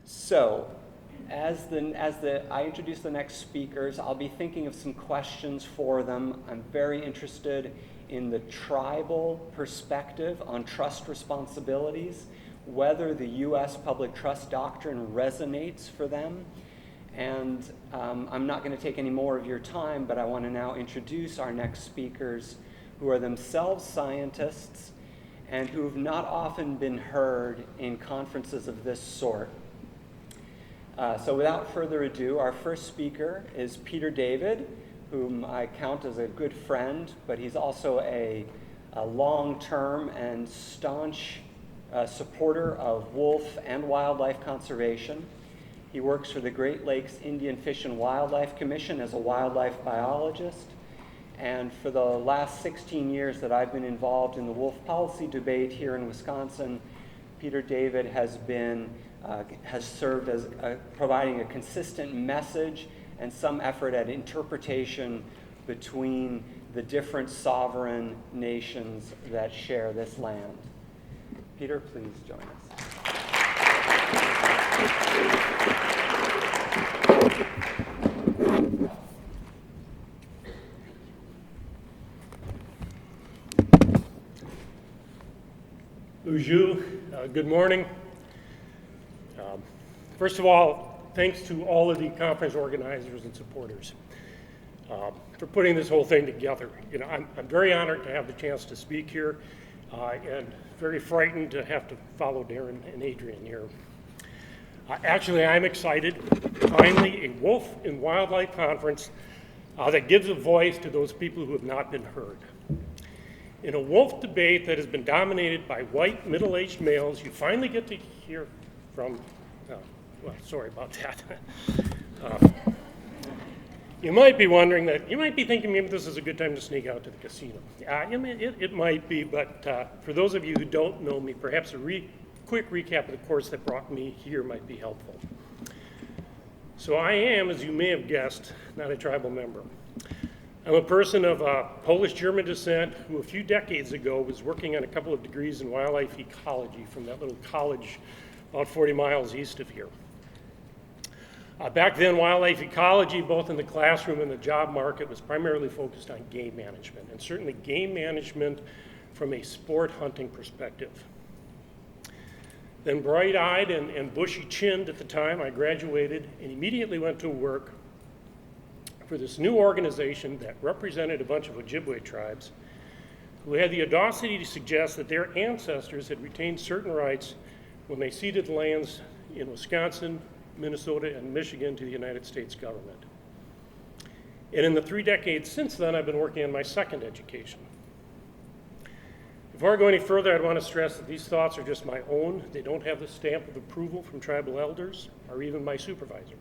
So, I introduce the next speakers, I'll be thinking of some questions for them. I'm very interested in the tribal perspective on trust responsibilities, whether the U.S. public trust doctrine resonates for them. And I'm not going to take any more of your time, but I want to now introduce our next speakers, who are themselves scientists and who have not often been heard in conferences of this sort. So without further ado, our first speaker is Peter David, whom I count as a good friend, but he's also a long-term and staunch supporter of wolf and wildlife conservation. He works for the Great Lakes Indian Fish and Wildlife Commission as a wildlife biologist. And for the last 16 years that I've been involved in the wolf policy debate here in Wisconsin, Peter David has served as providing a consistent message and some effort at interpretation between the different sovereign nations that share this land. Peter, please join us. Bonjour, good morning. First of all, thanks to all of the conference organizers and supporters for putting this whole thing together. You know, I'm very honored to have the chance to speak here and very frightened to have to follow Darren and Adrian here. Actually, I'm excited. Finally, a wolf and wildlife conference that gives a voice to those people who have not been heard. In a wolf debate that has been dominated by white, middle-aged males, you finally get to hear from, well, sorry about that. You might be wondering you might be thinking maybe this is a good time to sneak out to the casino. It might be, but for those of you who don't know me, perhaps a quick recap of the course that brought me here might be helpful. So I am, as you may have guessed, not a tribal member. I'm a person of Polish-German descent who a few decades ago was working on a couple of degrees in wildlife ecology from that little college about 40 miles east of here. Back then, wildlife ecology, both in the classroom and the job market, was primarily focused on game management, and certainly game management from a sport hunting perspective. Then bright-eyed and bushy-chinned at the time, I graduated and immediately went to work for this new organization that represented a bunch of Ojibwe tribes who had the audacity to suggest that their ancestors had retained certain rights when they ceded lands in Wisconsin, Minnesota, and Michigan to the United States government. And in the 3 decades since then, I've been working on my second education. Before I go any further, I'd want to stress that these thoughts are just my own. They don't have the stamp of approval from tribal elders or even my supervisor.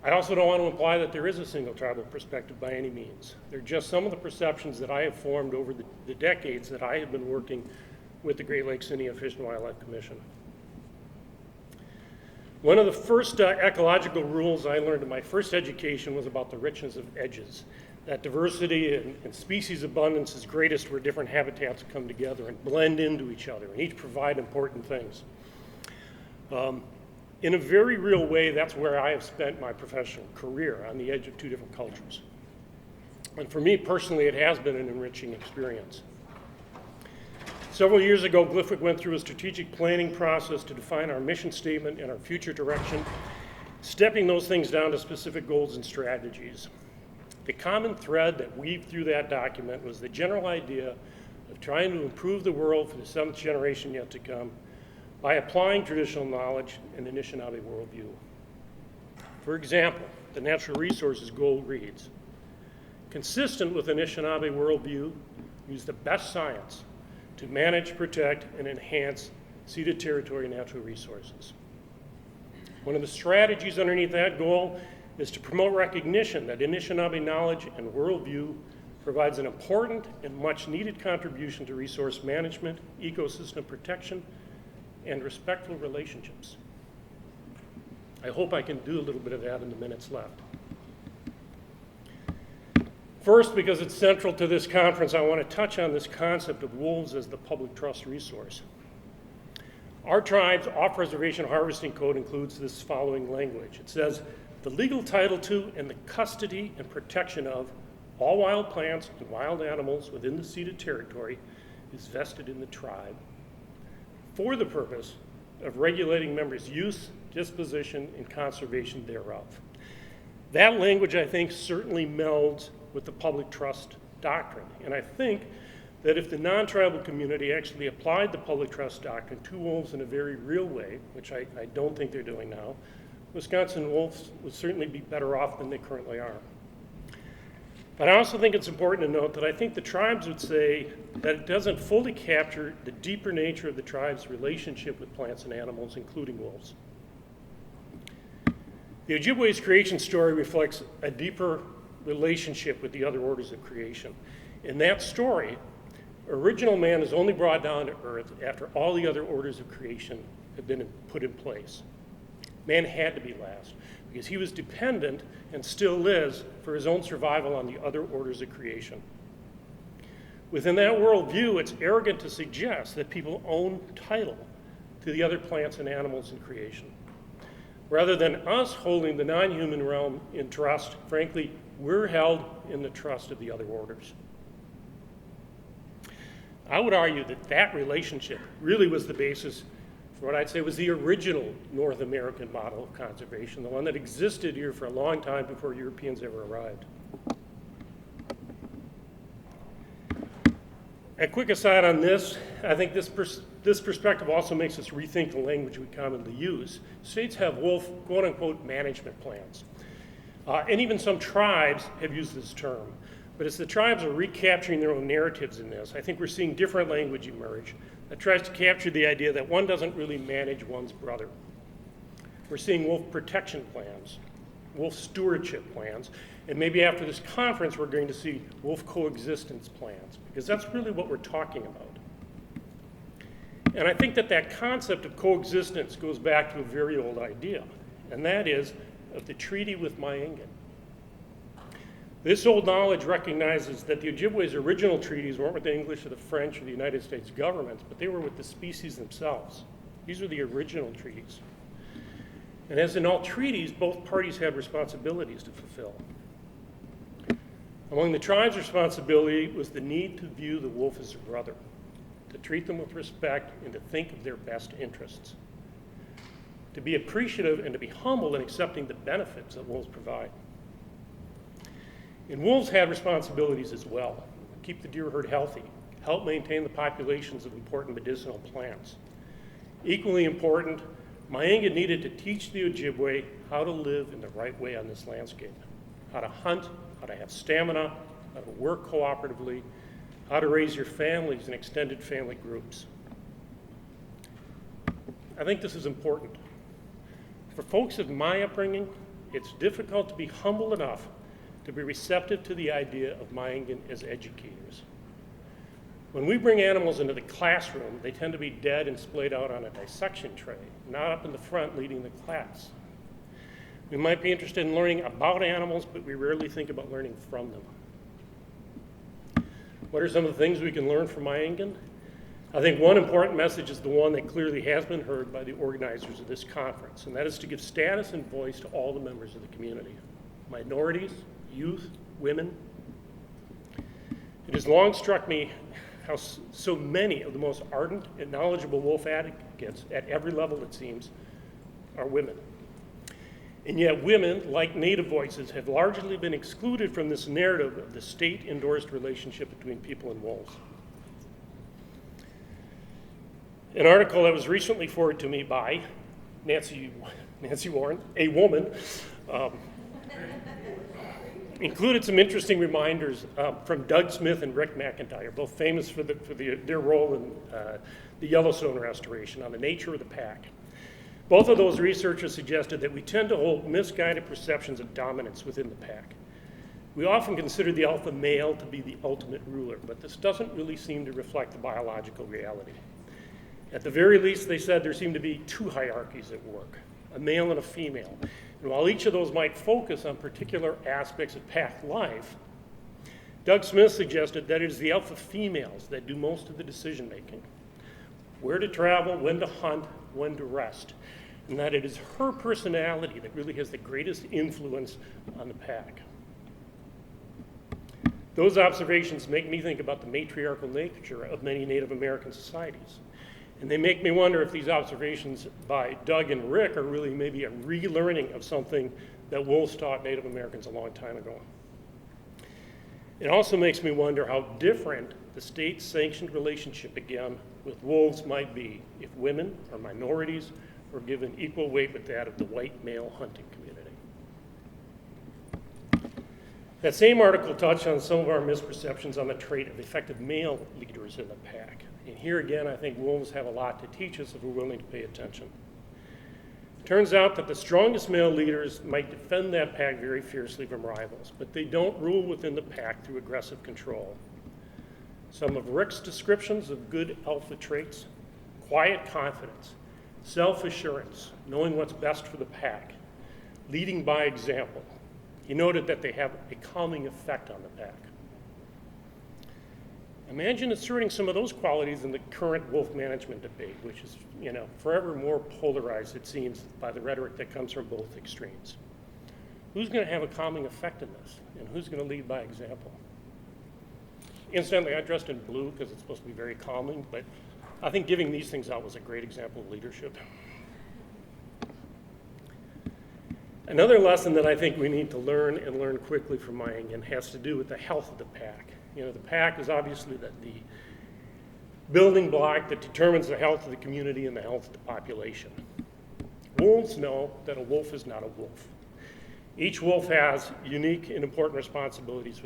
I also don't want to imply that there is a single tribal perspective by any means. They're just some of the perceptions that I have formed over the decades that I have been working with the Great Lakes Indian Fish and Wildlife Commission. One of the first ecological rules I learned in my first education was about the richness of edges. That diversity and species abundance is greatest where different habitats come together and blend into each other and each provide important things. In a very real way, that's where I have spent my professional career, on the edge of 2 different cultures. And for me personally, it has been an enriching experience. Several years ago, Glyph went through a strategic planning process to define our mission statement and our future direction, stepping those things down to specific goals and strategies. The common thread that weaved through that document was the general idea of trying to improve the world for the 7th generation yet to come by applying traditional knowledge and the Anishinaabe worldview. For example, the natural resources goal reads, consistent with Anishinaabe worldview, use the best science to manage, protect, and enhance ceded territory natural resources. One of the strategies underneath that goal is to promote recognition that Anishinaabe knowledge and worldview provides an important and much needed contribution to resource management, ecosystem protection, and respectful relationships. I hope I can do a little bit of that in the minutes left. First, because it's central to this conference, I want to touch on this concept of wolves as the public trust resource. Our tribe's off-reservation harvesting code includes this following language. It says, the legal title to and the custody and protection of all wild plants and wild animals within the ceded territory is vested in the tribe for the purpose of regulating members' use, disposition, and conservation thereof. That language, I think, certainly melds with the public trust doctrine. And I think that if the non-tribal community actually applied the public trust doctrine to wolves in a very real way, which I don't think they're doing now, Wisconsin wolves would certainly be better off than they currently are. But I also think it's important to note that I think the tribes would say that it doesn't fully capture the deeper nature of the tribe's relationship with plants and animals, including wolves. The Ojibwe's creation story reflects a deeper relationship with the other orders of creation. In that story, original man is only brought down to earth after all the other orders of creation have been put in place. Man had to be last because he was dependent and still is for his own survival on the other orders of creation. Within that worldview, it's arrogant to suggest that people own title to the other plants and animals in creation. Rather than us holding the non-human realm in trust, frankly, we're held in the trust of the other orders. I would argue that that relationship really was the basis for what I'd say was the original North American model of conservation, the one that existed here for a long time before Europeans ever arrived. A quick aside on this, I think this perspective also makes us rethink the language we commonly use. States have wolf, quote-unquote, management plans. And even some tribes have used this term. But as the tribes are recapturing their own narratives in this, I think we're seeing different language emerge that tries to capture the idea that one doesn't really manage one's brother. We're seeing wolf protection plans, wolf stewardship plans, and maybe after this conference we're going to see wolf coexistence plans, because that's really what we're talking about. And I think that that concept of coexistence goes back to a very old idea, and that is of the treaty with Mayengan. This old knowledge recognizes that the Ojibwe's original treaties weren't with the English or the French or the United States governments, but they were with the species themselves. These were the original treaties. And as in all treaties, both parties had responsibilities to fulfill. Among the tribe's responsibility was the need to view the wolf as a brother, to treat them with respect and to think of their best interests, to be appreciative and to be humble in accepting the benefits that wolves provide. And wolves had responsibilities as well. Keep the deer herd healthy, help maintain the populations of important medicinal plants. Equally important, Mayengan needed to teach the Ojibwe how to live in the right way on this landscape, how to hunt, how to have stamina, how to work cooperatively, how to raise your families in extended family groups. I think this is important. For folks of my upbringing, it's difficult to be humble enough to be receptive to the idea of Mayengan as educators. When we bring animals into the classroom, they tend to be dead and splayed out on a dissection tray, not up in the front leading the class. We might be interested in learning about animals, but we rarely think about learning from them. What are some of the things we can learn from Mayengan? I think one important message is the one that clearly has been heard by the organizers of this conference, and that is to give status and voice to all the members of the community, minorities, youth, women. It has long struck me how so many of the most ardent and knowledgeable wolf advocates at every level, it seems, are women. And yet women, like Native voices, have largely been excluded from this narrative of the state-endorsed relationship between people and wolves. An article that was recently forwarded to me by Nancy Warren, a woman, included some interesting reminders from Doug Smith and Rick McIntyre, both famous for their role in the Yellowstone restoration on the nature of the pack. Both of those researchers suggested that we tend to hold misguided perceptions of dominance within the pack. We often consider the alpha male to be the ultimate ruler, but this doesn't really seem to reflect the biological reality. At the very least, they said there seem to be two hierarchies at work, a male and a female. And while each of those might focus on particular aspects of pack life, Doug Smith suggested that it is the alpha females that do most of the decision making. where to travel, when to hunt, when to rest, and that it is her personality that really has the greatest influence on the pack. Those observations make me think about the matriarchal nature of many Native American societies. And they make me wonder if these observations by Doug and Rick are really maybe a relearning of something that wolves taught Native Americans a long time ago. It also makes me wonder how different the state-sanctioned relationship again with wolves might be if women or minorities were given equal weight with that of the white male hunting community. That same article touched on some of our misperceptions on the trait of effective male leaders in the pack. And here again, I think wolves have a lot to teach us if we're willing to pay attention. It turns out that the strongest male leaders might defend that pack very fiercely from rivals, but they don't rule within the pack through aggressive control. Some of Rick's descriptions of good alpha traits: quiet confidence, self-assurance, knowing what's best for the pack, leading by example. He noted that they have a calming effect on the pack. Imagine inserting some of those qualities in the current wolf management debate, which is, forever more polarized, it seems, by the rhetoric that comes from both extremes. Who's going to have a calming effect in this, and who's going to lead by example? Incidentally, I dressed in blue because it's supposed to be very calming, but I think giving these things out was a great example of leadership. Another lesson that I think we need to learn, and learn quickly from Mayan, has to do with the health of the pack. The pack is obviously the building block that determines the health of the community and the health of the population. Wolves know that a wolf is not a wolf. Each wolf has unique and important responsibilities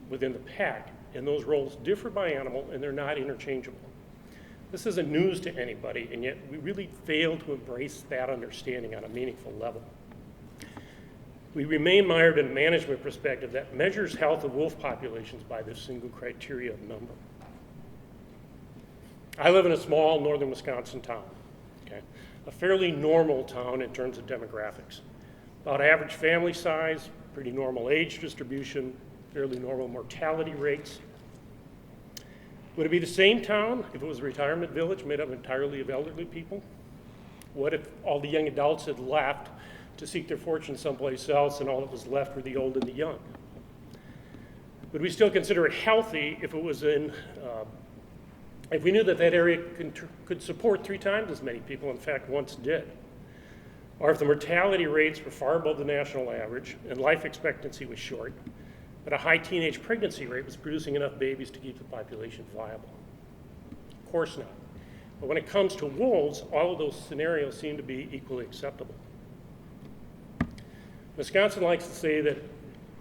within the pack, and those roles differ by animal, and they're not interchangeable. This isn't news to anybody, and yet we really fail to embrace that understanding on a meaningful level. We remain mired in a management perspective that measures health of wolf populations by this single criteria of number. I live in a small northern Wisconsin town, a fairly normal town in terms of demographics. About average family size, pretty normal age distribution, fairly normal mortality rates. Would it be the same town if it was a retirement village made up entirely of elderly people? What if all the young adults had left to seek their fortune someplace else, and all that was left were the old and the young? Would we still consider it healthy if it was if we knew that area could support 3 times as many people, in fact, once did? Or if the mortality rates were far above the national average and life expectancy was short, but a high teenage pregnancy rate was producing enough babies to keep the population viable? Of course not. But when it comes to wolves, all of those scenarios seem to be equally acceptable. Wisconsin likes to say that,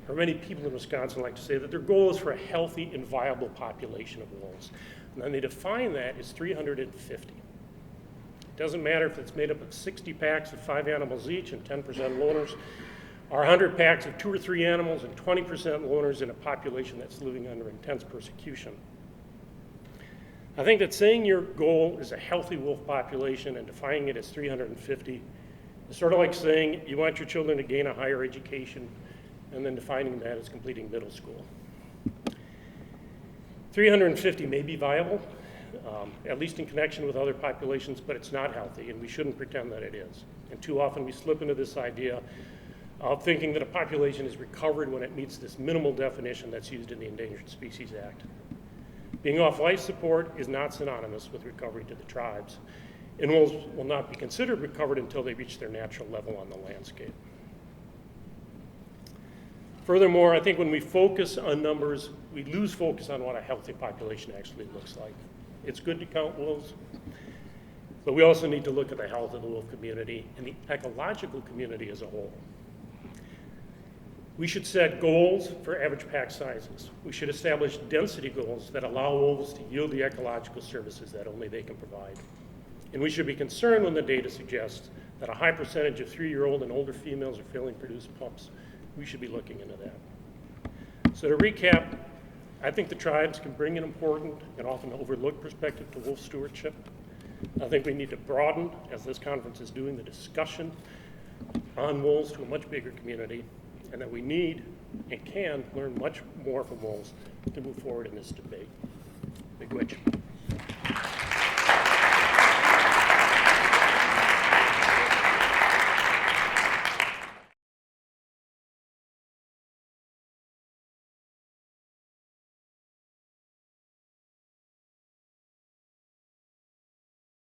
or many people in Wisconsin like to say that their goal is for a healthy and viable population of wolves. And then they define that as 350. It doesn't matter if it's made up of 60 packs of 5 animals each and 10% loners, or 100 packs of 2 or 3 animals and 20% loners in a population that's living under intense persecution. I think that saying your goal is a healthy wolf population and defining it as 350 is sort of like saying you want your children to gain a higher education and then defining that as completing middle school. 350 may be viable, at least in connection with other populations, but it's not healthy, and we shouldn't pretend that it is. And too often we slip into this idea of thinking that a population is recovered when it meets this minimal definition that's used in the Endangered Species Act. Being off life support is not synonymous with recovery to the tribes, and wolves will not be considered recovered until they reach their natural level on the landscape. Furthermore, I think when we focus on numbers, we lose focus on what a healthy population actually looks like. It's good to count wolves, but we also need to look at the health of the wolf community and the ecological community as a whole. We should set goals for average pack sizes. We should establish density goals that allow wolves to yield the ecological services that only they can provide. And we should be concerned when the data suggests that a high percentage of 3-year-old and older females are failing to produce pups. We should be looking into that. So to recap, I think the tribes can bring an important and often overlooked perspective to wolf stewardship. I think we need to broaden, as this conference is doing, the discussion on wolves to a much bigger community, and that we need and can learn much more from wolves to move forward in this debate. Big witch.